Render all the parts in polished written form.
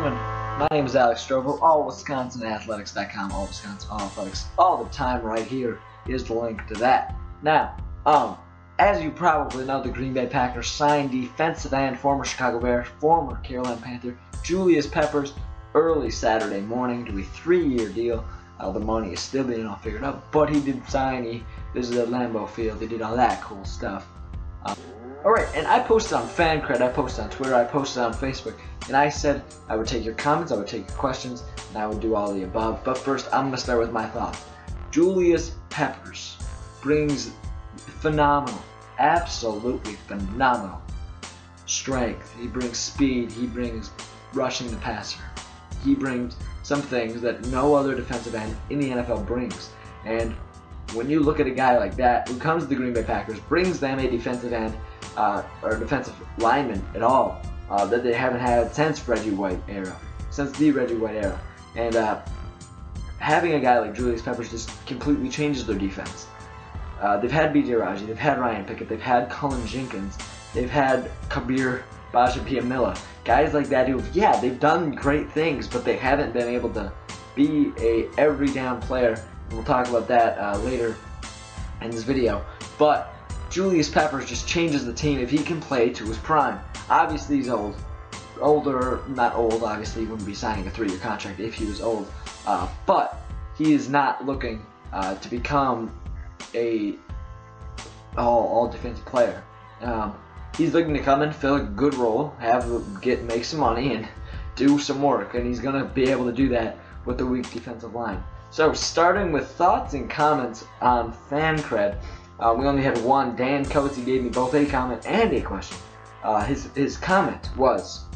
gentlemen, my name is Alex Strovo, allwisconsinathletics.com, all Wisconsin, all athletics, all the time. Right here is the link to that. Now, as you probably know, the Green Bay Packers signed defensive end, former Chicago Bear, former Carolina Panther, Julius Peppers, early Saturday morning to a 3-year deal. The money is still being all figured out, but he did sign. He visited Lambeau Field. He did all that cool stuff. Alright, and I posted on FanCred, I posted on Twitter, I posted on Facebook, and I said I would take your comments, I would take your questions, and I would do all the above. But first, I'm going to start with my thoughts. Julius Peppers brings phenomenal, absolutely phenomenal strength. He brings speed, he brings rushing the passer. He brings some things that no other defensive end in the NFL brings. And when you look at a guy like that who comes to the Green Bay Packers, brings them a defensive end or defensive lineman at all that they haven't had since the Reggie White era. And having a guy like Julius Peppers just completely changes their defense. They've had B.J. Raji, they've had Ryan Pickett, they've had Cullen Jenkins, they've had Kabir Bajapia-Miller. Guys like that who, yeah, they've done great things, but they haven't been able to be a every down player. And we'll talk about that later in this video. But Julius Peppers just changes the team if he can play to his prime. Obviously he's old. Older, not old, obviously he wouldn't be signing a 3-year contract if he was old. But he is not looking to become a all defensive player. He's looking to come and fill a good role, make some money, and do some work. And he's going to be able to do that with a weak defensive line. So, starting with thoughts and comments on FanCred, we only had one. Dan Coates, he gave me both a comment and a question. His comment was,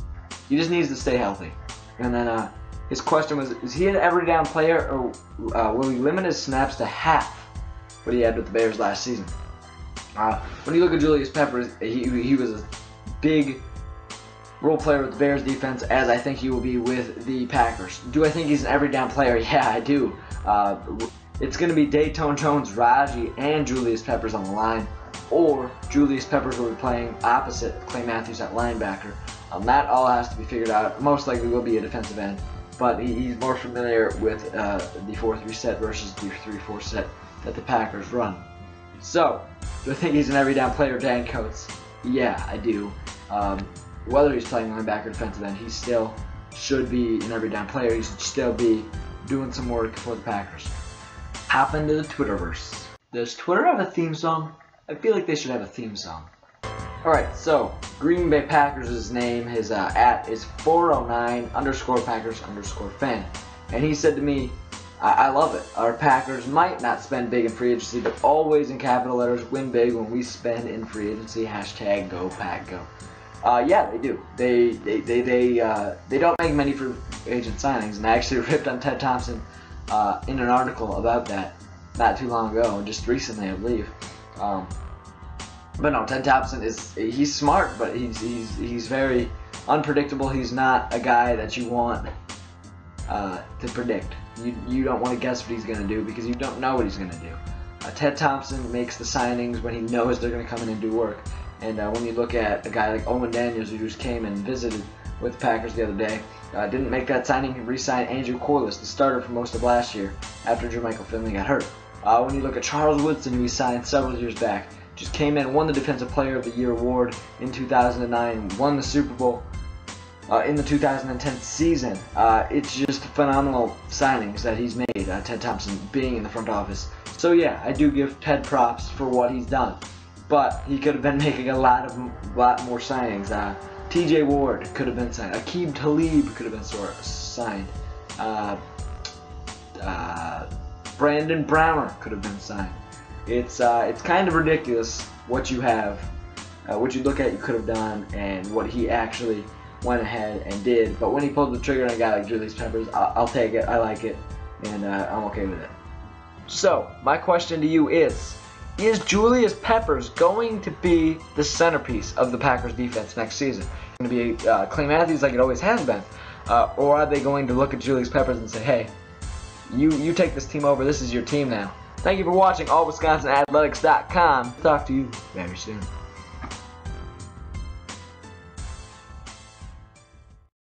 he just needs to stay healthy. And then his question was, is he an every down player, or will he limit his snaps to half what he had with the Bears last season? When you look at Julius Peppers, he was a big role player with the Bears defense, as I think he will be with the Packers. Do I think he's an every down player? Yeah, I do. It's going to be Dayton Jones, Raji, and Julius Peppers on the line, or Julius Peppers will be playing opposite Clay Matthews at linebacker. That all has to be figured out. Most likely will be a defensive end, but he's more familiar with the 4-3 set versus the 3-4 set that the Packers run. So, do I think he's an every down player, Dan Coates? Yeah, I do. Whether he's playing linebacker or defensive end, he still should be an every down player. He should still be doing some work for the Packers. Hop into the Twitterverse. Does Twitter have a theme song? I feel like they should have a theme song. Alright, so Green Bay Packers' name, his @ is 409_Packers_fan. And he said to me, I love it. Our Packers might not spend big in free agency, but always in capital letters win big when we spend in free agency. # go Pack go. Yeah, they do. They don't make many free agent signings, and I actually ripped on Ted Thompson in an article about that not too long ago, just recently, I believe. But no, Ted Thompson he's smart, but he's very unpredictable. He's not a guy that you want to predict. You don't want to guess what he's going to do because you don't know what he's going to do. Ted Thompson makes the signings when he knows they're going to come in and do work. And when you look at a guy like Owen Daniels, who just came and visited with the Packers the other day, didn't make that signing, he re-signed Andrew Corliss, the starter for most of last year, after Jermichael Finley got hurt. When you look at Charles Woodson, who he signed several years back, just came in, won the Defensive Player of the Year award in 2009, won the Super Bowl in the 2010 season. It's just phenomenal signings that he's made, Ted Thompson being in the front office. So yeah, I do give Ted props for what he's done. But he could have been making a lot more signings. T.J. Ward could have been signed. Aqib Talib could have been signed. Brandon Browner could have been signed. It's kind of ridiculous what you have, what you look at you could have done, and what he actually went ahead and did. But when he pulled the trigger on a guy like Julius Peppers, I'll take it. I like it, and I'm okay with it. So my question to you is Julius Peppers going to be the centerpiece of the Packers defense next season? Going to be Clay Matthews like it always has been? Or are they going to look at Julius Peppers and say, hey, you take this team over, this is your team now? Thank you for watching allwisconsinathletics.com. Talk to you very soon.